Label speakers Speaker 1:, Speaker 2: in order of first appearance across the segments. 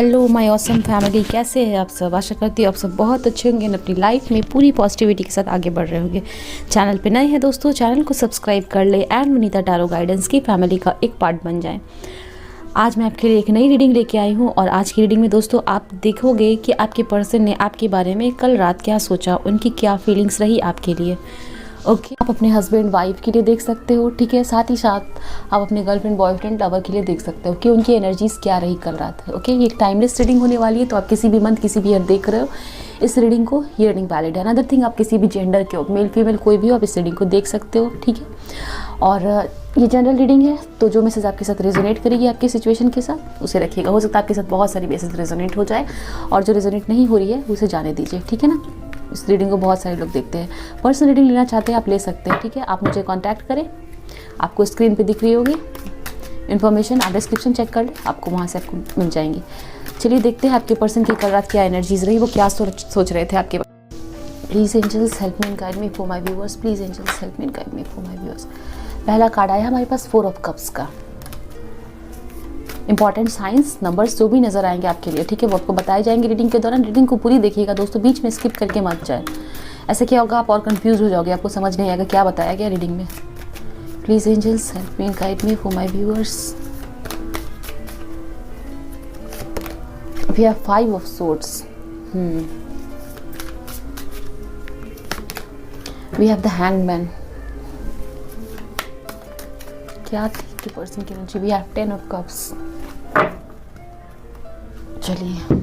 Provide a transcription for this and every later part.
Speaker 1: Hello my awesome family, कैसे हैं आप सब। आशा करती हूँ आप सब बहुत अच्छे होंगे और अपनी लाइफ में पूरी पॉजिटिविटी के साथ आगे बढ़ रहे होंगे। चैनल पे नए हैं दोस्तों, चैनल को सब्सक्राइब कर ले एंड वनीता टैरो गाइडेंस की फैमिली का एक पार्ट बन जाएं। आज मैं आपके लिए एक नई रीडिंग लेके आई हूँ और आज की रीडिंग में दोस्तों आप देखोगे कि आपके पर्सन ने आपके बारे में कल रात क्या सोचा, उनकी क्या फीलिंग्स रही आपके लिए। ओके आप अपने हस्बैंड वाइफ के लिए देख सकते हो, ठीक है। साथ ही साथ आप अपने गर्लफ्रेंड बॉयफ्रेंड लवर के लिए देख सकते हो कि उनकी एनर्जीज क्या रही कल रात। ओके ये एक टाइमलेस रीडिंग होने वाली है, तो आप किसी भी मंथ किसी भी ईयर देख रहे हो इस रीडिंग को, ये रीडिंग वैलिड है। अनदर थिंग, आप किसी भी जेंडर के हो, मेल फीमेल कोई भी हो, आप इस रीडिंग को देख सकते हो, ठीक है। और ये जनरल रीडिंग है, तो जो मैसेज आपके साथ रेजोनेट करेगी आपकी सिचुएशन के साथ उसे रखिएगा। हो सकता है आपके साथ बहुत सारी मैसेज रेजोनेट हो जाए और जो रेजोनेट नहीं हो रही है उसे जाने दीजिए, ठीक है ना। इस रीडिंग को बहुत सारे लोग देखते हैं। पर्सनल रीडिंग लेना चाहते हैं आप ले सकते हैं, ठीक है। आप मुझे कांटेक्ट करें, आपको स्क्रीन पे दिख रही होगी इन्फॉर्मेशन, आप डिस्क्रिप्शन चेक कर लें, आपको वहाँ से आपको मिल जाएंगी। चलिए देखते हैं आपके पर्सन की कल रात क्या एनर्जीज रही, वो क्या सोच रहे थे आपके। Please angels help me and guide me for my viewers, please angels help me and guide me for my viewers. पहला कार्ड आया हमारे पास 4 ऑफ कप्स का। इंपॉर्टेंट साइंस नंबर्स जो भी नजर आएंगे आपके लिए, ठीक है, वो आपको बताए जाएंगे रीडिंग के दौरान। रीडिंग को पूरी देखिएगा दोस्तों, बीच में स्किप करके मत जाए। ऐसे क्या होगा, आप और कंफ्यूज हो जाओगे, आपको समझ नहीं आएगा क्या बताया गया रीडिंग में। Please angels help me guide me for my viewers. We have 5 of swords, we have the hangman. क्या थी कि पर्सन की energy. We have 10 of cups. चलिए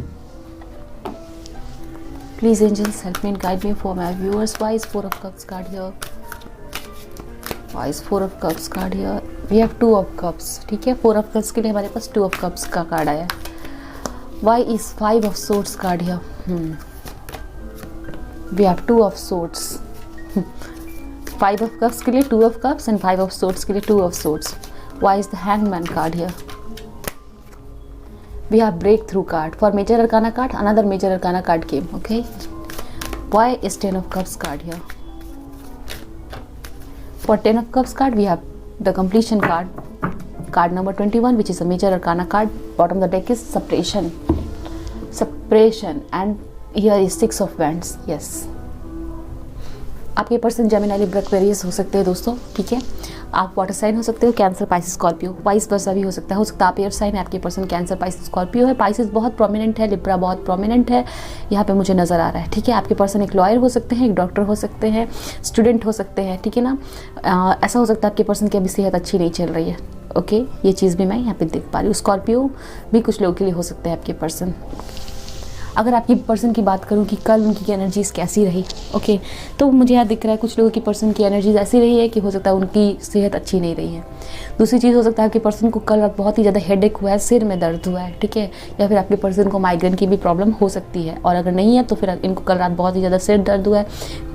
Speaker 1: please angels help me and guide me for my viewers. Why is 4 of cups card here, why is 4 of cups card here. We have 2 of cups, ठीक है। 4 of cups के लिए हमारे पास 2 of cups का card आया। Why is 5 of swords card here. We have 2 of swords. 5 of cups के लिए 2 of cups and 5 of swords के लिए 2 of swords. Why is the hangman card here. We have breakthrough card. For major arcana card, another major arcana card came, okay. Why is 10 of cups card here? For 10 of cups card, we have the completion card, card number 21, which is a major arcana card. Bottom of the deck is separation, and here is 6 of wands. Yes, आपके person Gemini, Libra, Aquarius हो सकते हैं दोस्तों, ठीक है। आप water sign हो सकते हो, cancer, Pisces, Scorpio, vice versa भी हो सकता है। आप एयर साइन है, आपके पर्सन कैंसर, पाइसिस, स्कॉर्पियो है। पाइसिस बहुत प्रोमिनेंट है, लिब्रा बहुत प्रोमिनेंट है, यहाँ पे मुझे नज़र आ रहा है, ठीक है। आपके पर्सन एक लॉयर हो सकते हैं, एक डॉक्टर हो सकते हैं, स्टूडेंट हो सकते हैं, ठीक है ना। ऐसा हो सकता है आपके पर्सन की अभी सेहत अच्छी नहीं चल रही है, ओके। ये चीज़ भी मैं यहाँ पे देख पा रही हूँ। स्कॉर्पियो भी कुछ लोगों के लिए हो सकते हैं आपके पर्सन। अगर आपकी पर्सन की बात करूं कि कल उनकी एनर्जीज कैसी रही, ओके, तो मुझे यहाँ दिख रहा है कुछ लोगों की पर्सन की एनर्जीज ऐसी रही है कि हो सकता है उनकी सेहत अच्छी नहीं रही है। दूसरी चीज़ हो सकता है आपके पर्सन को कल बहुत ही ज़्यादा हेडेक हुआ है, सिर में दर्द हुआ है, ठीक है। या फिर आपके पर्सन को माइग्रेन की भी प्रॉब्लम हो सकती है, और अगर नहीं है तो फिर इनको कल रात बहुत ही ज़्यादा सिर दर्द हुआ है,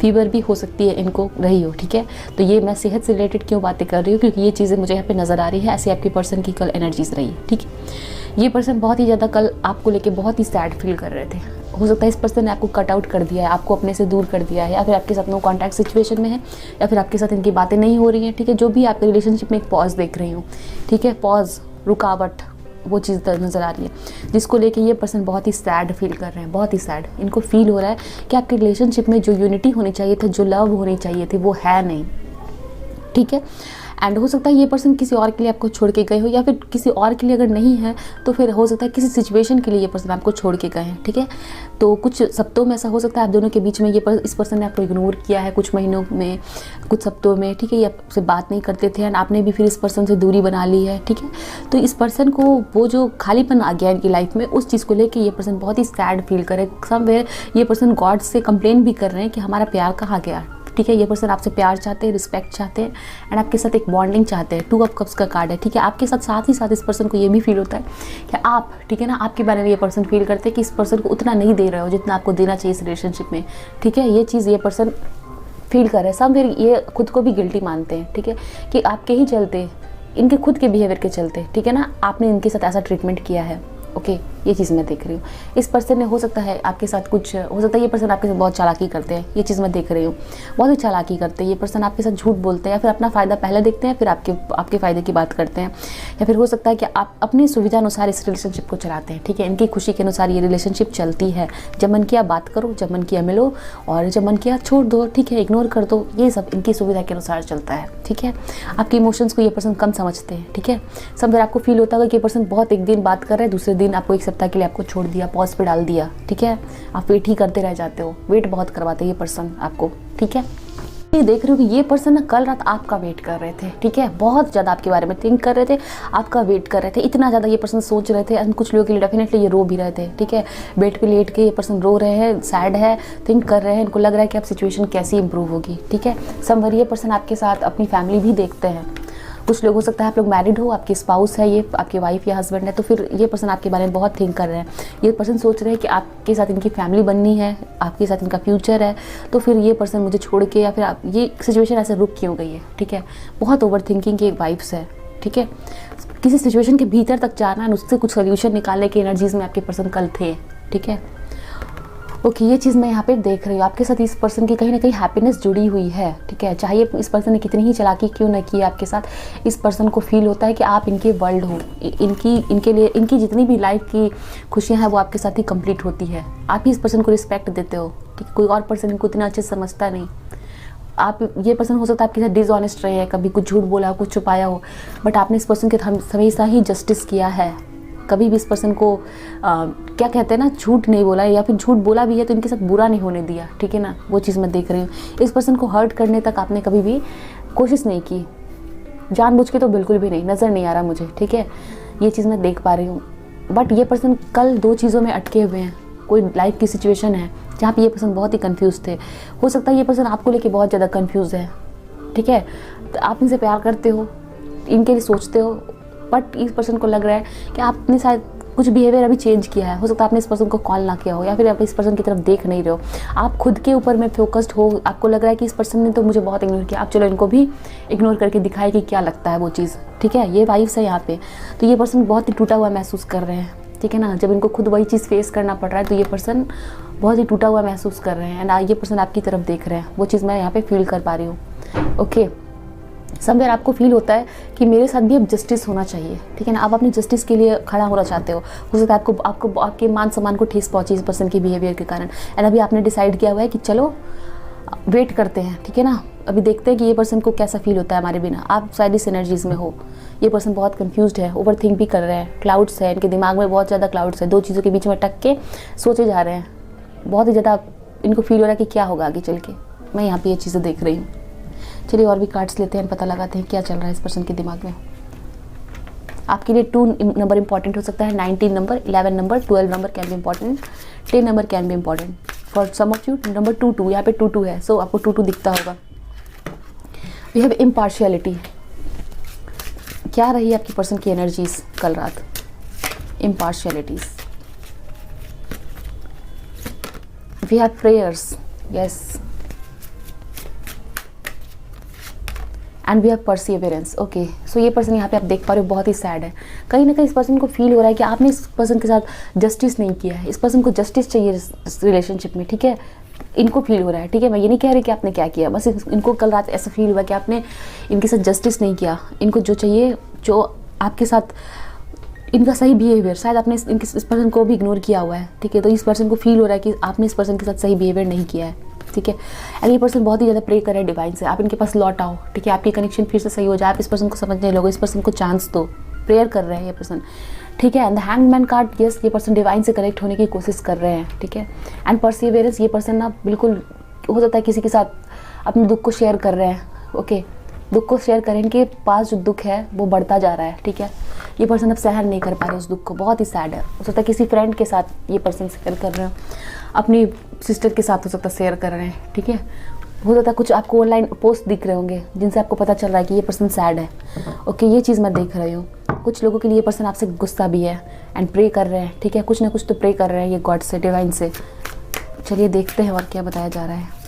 Speaker 1: फीवर भी हो सकती है इनको रही हो, ठीक है। तो ये मैं सेहत से रिलेटेड क्यों बातें कर रही हूँ, क्योंकि ये चीज़ें मुझे यहाँ पे नज़र आ रही है। ऐसे आपके पर्सन की कल एनर्जीज रही है, ठीक है। ये पर्सन बहुत ही ज़्यादा कल आपको लेके बहुत ही सैड फील कर रहे थे। हो सकता है इस पर्सन ने आपको कट आउट कर दिया है, आपको अपने से दूर कर दिया है, या फिर आपके साथ नो कॉन्टैक्ट सिचुएशन में है, या फिर आपके साथ इनकी बातें नहीं हो रही हैं, ठीक है। जो भी आपके रिलेशनशिप में एक पॉज देख रही हूँ, ठीक है, पॉज, रुकावट, वो चीज़ नज़र आ रही है जिसको लेके ये पर्सन बहुत ही सैड फील कर रहे हैं, बहुत ही सैड। इनको फील हो रहा है कि आपके रिलेशनशिप में जो यूनिटी होनी चाहिए थी, जो लव होनी चाहिए थी, वो है नहीं, ठीक है। एंड हो सकता है ये पर्सन किसी और के लिए आपको छोड़ के गए हो, या फिर किसी और के लिए अगर नहीं है तो फिर हो सकता है किसी सिचुएशन के लिए ये पर्सन आपको छोड़ के गए हैं, ठीक है। तो कुछ सप्ताहों में ऐसा हो सकता है आप दोनों के बीच में इस पर्सन ने आपको इग्नोर किया है कुछ महीनों में, कुछ सप्ताहों में, ठीक है। ये आपसे बात नहीं करते थे एंड आपने भी फिर इस पर्सन से दूरी बना ली है, ठीक है। तो इस पर्सन को वो जो खालीपन आ गया इनकी लाइफ में, उस चीज़ को लेकर ये पर्सन बहुत ही सैड फील करे। समवेयर ये पर्सन गॉड से कंप्लेन भी कर रहे हैं कि हमारा प्यार कहाँ गया, ठीक है। ये पर्सन आपसे प्यार चाहते हैं, रिस्पेक्ट चाहते हैं एंड आपके साथ एक बॉन्डिंग चाहते हैं। 2 ऑफ कप्स का कार्ड है, ठीक है। आपके साथ ही साथ इस पर्सन को ये भी फील होता है कि आप, ठीक है ना, आपके बारे में ये पर्सन फील करते हैं कि इस पर्सन को उतना नहीं दे रहे हो जितना आपको देना चाहिए इस रिलेशनशिप में, ठीक है। ये चीज़ ये पर्सन फील कर रहे हैं। सब फिर ये खुद को भी गिल्टी मानते हैं, ठीक है, कि आपके ही चलते, इनके खुद के बिहेवियर के चलते, ठीक है ना, आपने इनके साथ ऐसा ट्रीटमेंट किया है, ओके। ये चीज़ मैं देख रही हूँ। इस पर्सन ने हो सकता है आपके साथ कुछ, हो सकता है ये पर्सन आपके साथ बहुत चालाकी करते हैं, ये चीज़ मैं देख रही हूँ, बहुत ही चालाकी करते हैं ये पर्सन आपके साथ, झूठ बोलते हैं या फिर अपना फ़ायदा पहले देखते हैं फिर आपके फ़ायदे की बात करते हैं, या फिर हो सकता है कि आप अपनी सुविधा अनुसार इस रिलेशनशिप को चलाते हैं, ठीक है। इनकी खुशी के अनुसार ये रिलेशनशिप चलती है। जब मन किया बात करो, जब मन किया मिलो, और जब मन किया छोड़ दो, ठीक है, इग्नोर कर दो, ये सब इनकी सुविधा के अनुसार चलता है, ठीक है। आपके इमोशंस को ये पर्सन कम समझते हैं, ठीक है। समझ आपको फील होता होगा कि ये पर्सन बहुत एक दिन बात कर रहे हैं, दूसरे दिन आपको एक सप्ताह के लिए आपको छोड़ दिया, पॉज पे डाल दिया, ठीक है। आप वेट ही करते रह जाते हो, वेट बहुत करवाते हैं ये पर्सन आपको, ठीक है। ये देख रहे हो कि ये पर्सन ना कल रात आपका वेट कर रहे थे, ठीक है, बहुत ज़्यादा आपके बारे में थिंक कर रहे थे, आपका वेट कर रहे थे, इतना ज़्यादा ये पर्सन सोच रहे थे। एंड कुछ लोगों के लिए डेफिनेटली ये रो भी रहे थे, ठीक है। बेड पे लेट के ये पर्सन रो रहे हैं, सैड है, थिंक कर रहे हैं, इनको लग रहा है कि अब सिचुएशन कैसी इंप्रूव होगी, ठीक है। समवेयर ये पर्सन आपके साथ अपनी फैमिली भी देखते हैं। कुछ लोग हो सकता है आप लोग मैरिड हो, आपकी स्पाउस है, ये आपकी वाइफ या हस्बैंड है, तो फिर ये पर्सन आपके बारे में बहुत थिंक कर रहे हैं। ये पर्सन सोच रहे हैं कि आपके साथ इनकी फैमिली बननी है, आपके साथ इनका फ्यूचर है, तो फिर ये पर्सन मुझे छोड़ के, या फिर ये सिचुएशन ऐसे रुक क्यों गई है, ठीक है। बहुत ओवर थिंकिंग की वाइब्स है, ठीक है। किसी सिचुएशन के भीतर तक जाना है, उससे कुछ सोल्यूशन निकालने की एनर्जीज में आपके पर्सन कल थे, ठीक है। ओके, ये चीज़ मैं यहाँ पे देख रही हूँ। आपके साथ इस पर्सन की कहीं ना कहीं हैप्पीनेस जुड़ी हुई है, ठीक है। चाहे इस पर्सन ने कितनी ही चालाकी क्यों ना की आपके साथ, इस पर्सन को फील होता है कि आप इनके वर्ल्ड हो, इनके लिए इनकी जितनी भी लाइफ की खुशियाँ हैं वो आपके साथ ही कंप्लीट होती है। आप ही इस पर्सन को रिस्पेक्ट देते हो, ठीक है। कोई और पर्सन इनको इतना अच्छे से समझता नहीं। आप, ये पर्सन हो सकता है आपके साथ डिसऑनेस्ट रहे हैं, कभी कुछ झूठ बोला, कुछ छुपाया हो, बट आपने इस पर्सन के हमेशा ही जस्टिस किया है। कभी भी इस पर्सन को क्या कहते हैं ना, झूठ नहीं बोला, या फिर झूठ बोला भी है तो इनके साथ बुरा नहीं होने दिया, ठीक है ना। वो चीज़ मैं देख रही हूँ। इस पर्सन को हर्ट करने तक आपने कभी भी कोशिश नहीं की, जानबूझ के तो बिल्कुल भी नहीं, नज़र नहीं आ रहा मुझे, ठीक है। ये चीज़ मैं देख पा रही हूँ। बट ये पर्सन कल दो चीज़ों में अटके हुए हैं। कोई लाइफ की सिचुएशन है जहाँ पे ये पर्सन बहुत ही कंफ्यूज थे। हो सकता है ये पर्सन आपको लेके बहुत ज़्यादा कंफ्यूज है, ठीक है। तो आप इनसे प्यार करते हो, इनके लिए सोचते हो, बट इस पर्सन को लग रहा है कि आपने शायद कुछ बिहेवियर अभी चेंज किया है। हो सकता है आपने इस पर्सन को कॉल ना किया हो, या फिर आप इस पर्सन की तरफ देख नहीं रहे हो, आप खुद के ऊपर में फोकस्ड हो। आपको लग रहा है कि इस पर्सन ने तो मुझे बहुत इग्नोर किया, आप चलो इनको भी इग्नोर करके दिखाए कि क्या लगता है वो चीज़, ठीक है। ये वाइब्स है यहाँ पे। तो ये पर्सन बहुत ही टूटा हुआ महसूस कर रहे हैं, ठीक है ना। जब इनको खुद वही चीज़ फेस करना पड़ रहा है तो ये पर्सन बहुत ही टूटा हुआ महसूस कर रहे हैं। एंड ये पर्सन आपकी तरफ देख रहे हैं, वो चीज़ मैं यहाँ पे फील कर पा रही हूँ। ओके, समवेयर आपको फील होता है कि मेरे साथ भी अब जस्टिस होना चाहिए, ठीक है ना। आप अपनी जस्टिस के लिए खड़ा होना चाहते हो सकता है आपको आपके मान सम्मान को ठेस पहुंची इस पर्सन के बिहेवियर के कारण। एंड अभी आपने डिसाइड किया हुआ है कि चलो वेट करते हैं, ठीक है ना। अभी देखते हैं कि ये पर्सन को कैसा फील होता है हमारे बिना। आप शायद इस एनर्जीज में हो। ये पर्सन बहुत कंफ्यूज्ड है, ओवर थिंक भी कर रहे हैं, क्लाउड्स है इनके दिमाग में, बहुत ज़्यादा क्लाउड्स है, दो चीज़ों के बीच में अटक के सोचे जा रहे हैं। बहुत ही ज़्यादा इनको फील हो रहा है कि क्या होगा आगे चल के। मैं यहाँ पे ये चीज़ें देख रही हूँ। चलिए और भी कार्ड्स लेते हैं, पता लगाते हैं क्या चल रहा है इस पर्सन के दिमाग में। आपके लिए 2 नंबर इंपॉर्टेंट हो सकता है, 19 number, 11 number, 12 number can be important, 10 number can be important. For some of you number 22, यहाँ पे 22 है, सो आपको 22 दिखता होगा। We have impartiality. क्या रही आपकी पर्सन की एनर्जीज कल रात? Impartialities. We have prayers, yes, and we have perseverance. Okay, so ये पर्सन यहाँ पे आप देख पा रहे हो बहुत ही सैड है। कहीं ना कहीं इस पर्सन को फील हो रहा है कि आपने इस पर्सन के साथ जस्टिस नहीं किया है। इस पर्सन को जस्टिस चाहिए इस रिलेशनशिप में, ठीक है। इनको फील हो रहा है, ठीक है। मैं ये नहीं कह रही कि आपने क्या किया, बस इनको कल रात ऐसा फील हुआ कि आपने इनके साथ जस्टिस नहीं किया। इनको जो चाहिए, जो आपके साथ इनका सही बिहेवियर, शायद आपने इस पर्सन को भी इग्नोर किया हुआ है, ठीक है। तो इस पर्सन को फील हो रहा है कि आपने इस पर्सन के साथ सही बिहेवियर नहीं किया है, ठीक है। एंड ये पर्सन बहुत ही ज़्यादा प्रे कर रहा है डिवाइन से, आप इनके पास लौट आओ, ठीक है। आपकी कनेक्शन फिर से सही हो जाए, आप इस पर्सन को समझने लगो, इस पर्सन को चांस दो। प्रेयर कर रहे हैं ये पर्सन, ठीक है। And the hangman card, yes, ये पर्सन डिवाइन से कनेक्ट होने की कोशिश कर रहे हैं, ठीक है। एंड परसिवरेंस, ये पर्सन ना बिल्कुल हो सकता है किसी के साथ अपने दुख को शेयर कर रहे हैं, ओके। दुख को शेयर करें, इनके पास जो दुख है वो बढ़ता जा रहा है, ठीक है। ये पर्सन अब सहन नहीं कर पा रहे उस दुख को, बहुत ही सैड है। हो सकता है किसी फ्रेंड के साथ ये पर्सन शेयर कर रहे हैं, अपनी सिस्टर के साथ हो सकता है शेयर कर रहे हैं, ठीक है। हो सकता है कुछ आपको ऑनलाइन पोस्ट दिख रहे होंगे जिनसे आपको पता चल रहा है कि ये पर्सन सैड है, ओके। ये चीज़ मैं देख रही हूँ। कुछ लोगों के लिए ये पर्सन आपसे गुस्सा भी है एंड प्रे कर रहे हैं, ठीक है। कुछ ना कुछ तो प्रे कर रहे हैं ये गॉड से, डिवाइन से। चलिए देखते हैं और क्या बताया जा रहा है।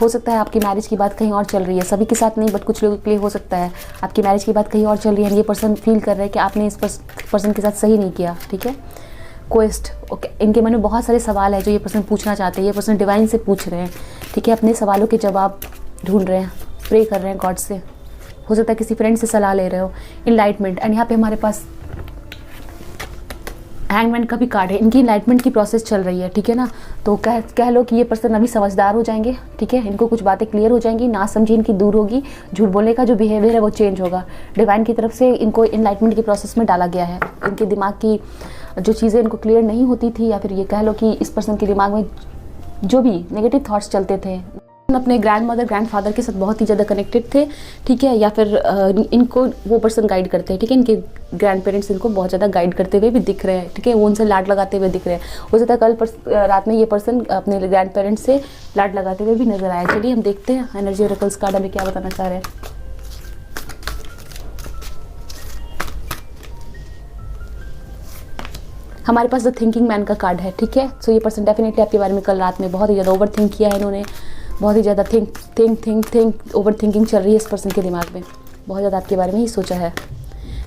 Speaker 1: हो सकता है आपकी मैरिज की बात कहीं और चल रही है, सभी के साथ नहीं बट कुछ लोगों के लिए हो सकता है आपकी मैरिज की बात कहीं और चल रही है। ये पर्सन फील कर रहा है कि आपने इस पर्सन के साथ सही नहीं किया, ठीक है। क्वेस्ट, ओके, इनके मन में बहुत सारे सवाल है जो ये पर्सन पूछना चाहते हैं। ये पर्सन डिवाइन से पूछ रहे हैं, ठीक है, अपने सवालों के जवाब ढूंढ रहे हैं, प्रे कर रहे हैं गॉड से। हो सकता है किसी फ्रेंड से सलाह ले रहे हो। इनलाइटमेंट, एंड यहाँ पे हमारे पास हैंगमैन का भी कार्ड है। इनकी इनलाइटमेंट की प्रोसेस चल रही है, ठीक है ना। तो कह लो कि ये पर्सन अभी समझदार हो जाएंगे, ठीक है। इनको कुछ बातें क्लियर हो जाएंगी, ना समझी इनकी दूर होगी, झूठ बोलने का जो बिहेवियर है वो चेंज होगा। डिवाइन की तरफ से इनको इनलाइटमेंट की प्रोसेस में डाला गया है। इनके दिमाग की जो चीज़ें इनको क्लियर नहीं होती थी, या फिर ये कह लो कि इस पर्सन के दिमाग में जो भी नेगेटिव थॉट्स चलते थे, अपने ग्रैंड मदर ग्रैंड फादर के साथ बहुत ही ज़्यादा कनेक्टेड थे, ठीक है, या फिर इनको वो पर्सन गाइड करते हैं, ठीक है। इनके ग्रैंड पेरेंट्स इनको बहुत ज़्यादा गाइड करते हुए भी दिख रहे हैं, ठीक है, वो उनसे लाड लगाते हुए दिख रहे हैं। हो सकता है कल रात में ये पर्सन अपने ग्रैंड पेरेंट्स से लाड लगाते हुए भी नजर आया। चलिए हम देखते हैं एनर्जी ओरेकल्स कार्ड हमें क्या बताना चाह रहे हैं। हमारे पास द थिंकिंग मैन का कार्ड है, ठीक है। सो ये पर्सन डेफिनेटली आपके बारे में कल रात में बहुत ही ज़्यादा ओवर थिंक किया है इन्होंने, बहुत ही ज़्यादा थिंक ओवर थिंकिंग चल रही है इस पर्सन के दिमाग में, बहुत ज़्यादा आपके बारे में ही सोचा है।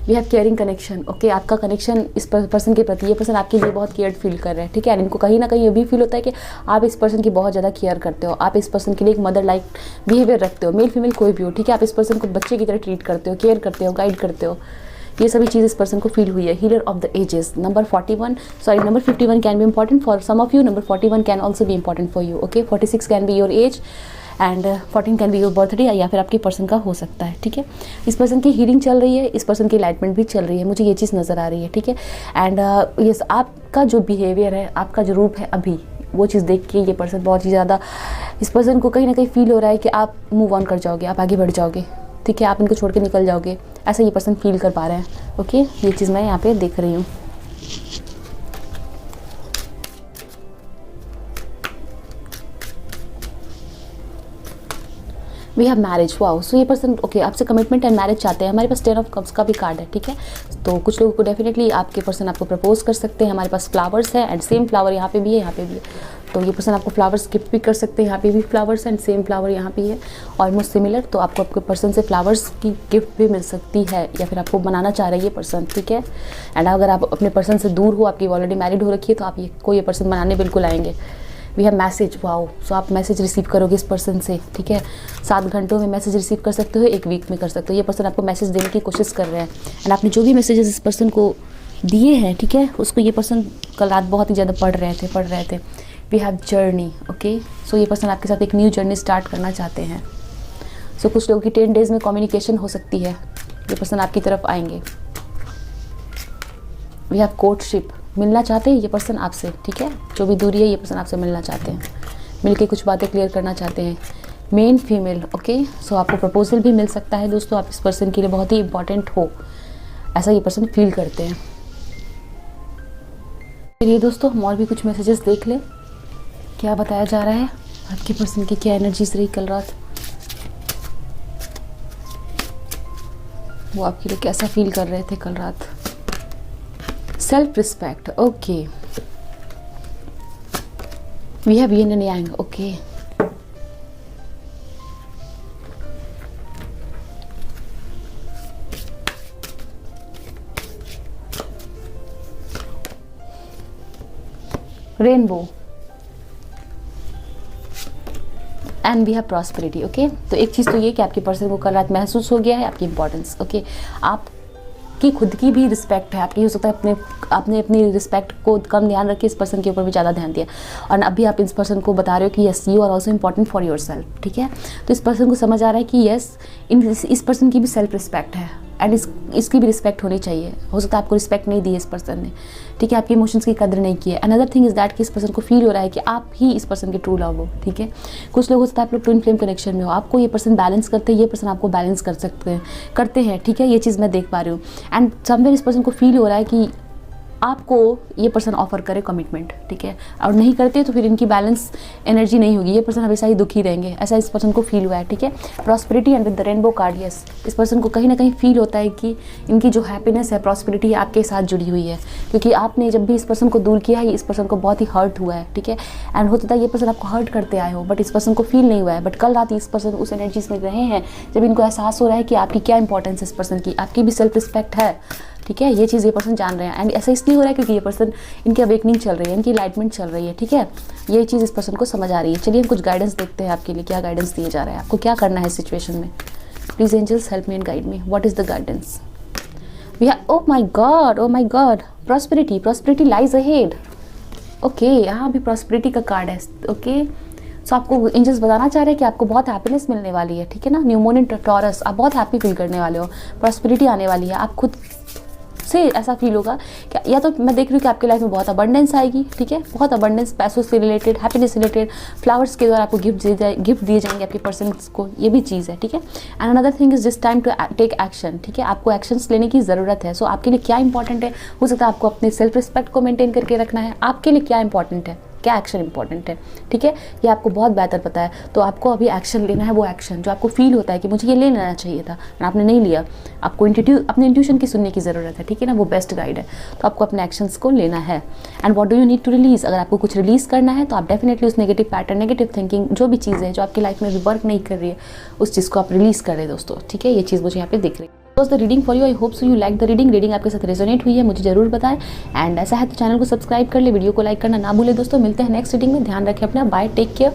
Speaker 1: We have caring connection, okay, आपका कनेक्शन इस पर्सन के प्रति, ये पर्सन आपके लिए बहुत केयर फील कर रहे हैं, ठीक है। एंड इनको कहीं ना कहीं ये भी फील होता है कि आप इस पर्सन की बहुत ज़्यादा केयर करते हो, आप इस पर्सन के लिए एक मदर लाइक बिहेवियर रखते हो, मेल फीमेल कोई भी हो, ठीक है। आप इस पर्सन को बच्चे की तरह ट्रीट करते हो, केयर करते हो, गाइड करते हो। ये सभी चीज़ इस पर्सन को फील हुई है। Healer of the ages, number 51 can be important for some of you, number 41 can also be important for you, okay. 46 can be your age and 14 can be your birthday, या फिर आपके person का हो सकता है, ठीक है। इस पर्सन की हीलिंग चल रही है, इस पर्सन की एनलाइटमेंट भी चल रही है, मुझे ये चीज़ नज़र आ रही है, ठीक है। एंड यस, आपका जो बिहेवियर है, आपका जो रूप है अभी, वो चीज़ देख के ये पर्सन बहुत ही ज़्यादा, इस पर्सन को कहीं ना कहीं फील हो रहा है कि आप मूव ऑन कर जाओगे, आप आगे बढ़ जाओगे, ठीक है, आप इनको छोड़ के निकल जाओगे, ऐसा ये पर्सन फील कर पा रहे हैं, ओके। ये चीज़ मैं यहाँ पे देख रही हूँ। We have marriage, wow. So ये पर्सन ओके आपसे कमिटमेंट एंड मैरिज चाहते हैं। हमारे पास 10 ऑफ कप्स का भी कार्ड है, ठीक है। तो कुछ लोगों को डेफिनेटली आपके पर्सन आपको प्रपोज कर सकते हैं। हमारे पास फ्लावर्स है एंड सेम फ्लावर यहाँ पे भी है, यहाँ पे भी है। तो ये पर्सन आपको फ्लावर्स गिफ्ट भी कर सकते हैं, यहाँ पे भी फ्लावर्स एंड सेम फ्लावर यहाँ पे है, ऑलमोस्ट सिमिलर। तो आपको आपके पर्सन से फ्लावर्स की गिफ्ट भी मिल सकती है, या फिर आपको बनाना चाह रहा है ये पर्सन, ठीक है। एंड अगर आप अपने पर्सन से दूर हो, आपकी ऑलरेडी मैरिड हो रखी है, तो आप ये पर्सन बनाने बिल्कुल आएंगे। We have message, wow. So आप मैसेज रिसीव करोगे इस पर्सन से, ठीक है। 7 घंटों में मैसेज रिसीव कर सकते हो, 1 वीक में कर सकते हो। ये पर्सन आपको मैसेज देने की कोशिश कर रहे हैं एंड आपने जो भी मैसेजेस इस पर्सन को दिए हैं, ठीक है, उसको ये पर्सन कल रात बहुत ही ज़्यादा पढ़ रहे थे। We have journey, okay. So ये पर्सन आपके साथ एक न्यू जर्नी स्टार्ट करना चाहते हैं। सो कुछ लोगों की 10 डेज़ में कम्युनिकेशन हो सकती है, ये पर्सन आपकी तरफ आएंगे। वी हैव कोर्टशिप, मिलना चाहते हैं ये पर्सन आपसे, ठीक है। जो भी दूरी है, ये पर्सन आपसे मिलना चाहते हैं, मिलके कुछ बातें क्लियर करना चाहते हैं। Main female, okay. सो आपको प्रपोजल भी मिल सकता है दोस्तों, आप इस पर्सन के लिए बहुत ही इंपॉर्टेंट हो, ऐसा ये पर्सन फील करते हैं। चलिए दोस्तों, हम और भी कुछ मैसेजेस देख लें, क्या बताया जा रहा है आपके पर्सन की, क्या एनर्जीज रही कल रात, वो आपके लिए कैसा फील कर रहे थे कल रात। Self respect, okay. We have yin and yang, okay. Rainbow and we have prosperity, okay. तो एक चीज़ तो ये कि आपके पर्सन को कल रात महसूस हो गया है आपकी इंपॉर्टेंस, ओके। आपकी खुद की भी रिस्पेक्ट है, आपकी हो सकता है आपने अपनी रिस्पेक्ट को कम ध्यान रख के इस पर्सन के ऊपर भी ज़्यादा ध्यान दिया, और अभी आप इस पर्सन को बता रहे हो कि yes you are also important for yourself, ठीक है। तो इस पर्सन को समझ आ रहा है कि यस इस पर्सन की भी सेल्फ रिस्पेक्ट है एंड इसकी भी रिस्पेक्ट होनी चाहिए। हो सकता है आपको रिस्पेक्ट नहीं दी है इस पर्सन ने, ठीक है, आपके इमोशंस की कदर नहीं की है। अनदर थिंग इज दैट कि इस पर्सन को फील हो रहा है कि आप ही इस पर्सन के ट्रू लव हो, ठीक है। कुछ लोग हो सकता है आप लोग ट्विन फ्लेम कनेक्शन में हो, आपको ये पर्सन बैलेंस करते हैं, ये पर्सन आपको बैलेंस करते हैं, ठीक है। ये चीज़ मैं देख पा रही हूँ एंड समवेयर इस पर्सन को फील हो रहा है कि आपको ये पर्सन ऑफर करे कमिटमेंट, ठीक है, और नहीं करते तो फिर इनकी बैलेंस एनर्जी नहीं होगी, ये पर्सन हमेशा ही दुखी रहेंगे, ऐसा इस पर्सन को फील हुआ है, ठीक है। Prosperity and with the rainbow card, yes, इस पर्सन को कहीं ना कहीं फील होता है कि इनकी जो हैप्पीनेस है, प्रॉस्पेरिटी आपके साथ जुड़ी हुई है, क्योंकि आपने जब भी इस पर्सन को दूर किया है इस पर्सन को बहुत ही हर्ट हुआ है, ठीक है। एंड होता है ये पर्सन आपको हर्ट करते आए हो बट इस पर्सन को फील नहीं हुआ है, बट कल रात इस पर्सन उस एनर्जीज में रहे हैं जब इनको एहसास हो रहा है कि आपकी क्या इंपॉर्टेंस है, इस पर्सन की, आपकी भी सेल्फ रिस्पेक्ट है, ठीक है। ये चीज़ ये पर्सन जान रहे हैं एंड ऐसा इसलिए हो रहा है क्योंकि ये पर्सन, इनकी अवेकनिंग चल रही है, इनकी लाइटमेंट चल रही है, ठीक है। ये चीज़ इस पर्सन को समझ आ रही है। चलिए हम कुछ गाइडेंस देखते हैं आपके लिए, क्या गाइडेंस दिए जा रहा है, आपको क्या करना है इस सिचुएशन में। Please angels help me and guide me, what is the guidance. We are, oh my god, prosperity lies ahead. Okay, यहाँ भी प्रॉस्पेरिटी का कार्ड है, ओके। सो आपको एंजल्स बताना चाह रहे हैं कि आपको बहुत हैप्पीनेस मिलने वाली है, ठीक है ना। न्यू मून इन टॉरस, आप बहुत हैप्पी फील करने वाले हो, प्रॉस्पेरिटी आने वाली है, आप खुद से ऐसा फील होगा कि या तो मैं देख रही हूँ कि आपकी लाइफ में बहुत अबंडेंस आएगी, ठीक है, बहुत अबंडेंस, पैसों से रिलेटेड, हैप्पीनेस से रिलेटेड, फ्लावर्स के द्वारा आपको गिफ्ट दिए जाएंगे आपके पर्सन को, ये भी चीज़ है, ठीक है। And another thing is this time to take action, ठीक है, आपको एक्शंस लेने की ज़रूरत है। सो आपके लिए क्या इंपॉर्टेंट है, हो सकता है आपको अपने सेल्फ रिस्पेक्ट को मेंटेन करके रखना है, आपके लिए क्या इंपॉर्टेंट है, क्या एक्शन इंपॉर्टेंट है, ठीक है, ये आपको बहुत बेहतर पता है। तो आपको अभी एक्शन लेना है, वो एक्शन जो आपको फील होता है कि मुझे ये ले लेना चाहिए था, आपने नहीं लिया, आपको अपने इंट्यूशन की सुनने की ज़रूरत है, ठीक है ना, वो बेस्ट गाइड है। तो आपको अपने एक्शंस को लेना है। And what do you need to release, अगर आपको कुछ रिलीज़ करना है तो आप डेफिनेटली उस नेगेटिव पैटर्न, नेगेटिव थिंकिंग, जो भी चीज़ है जो आपकी लाइफ में भी वर्क नहीं कर रही है, उस चीज़ को आप रिलीज़ कर रहे हैं दोस्तों, ठीक है। ये चीज़ मुझे यहाँ पे दिख रही है। The reading for you, I hope so you like the reading आपके साथ रेजोनेट हुई है, मुझे जरूर बताएं। एंड ऐसा है तो चैनल को सब्सक्राइब कर ले, वीडियो को लाइक करना ना भूले दोस्तों। मिलते हैं नेक्स्ट रीडिंग में, ध्यान रखें अपना, बाय, टेक केयर।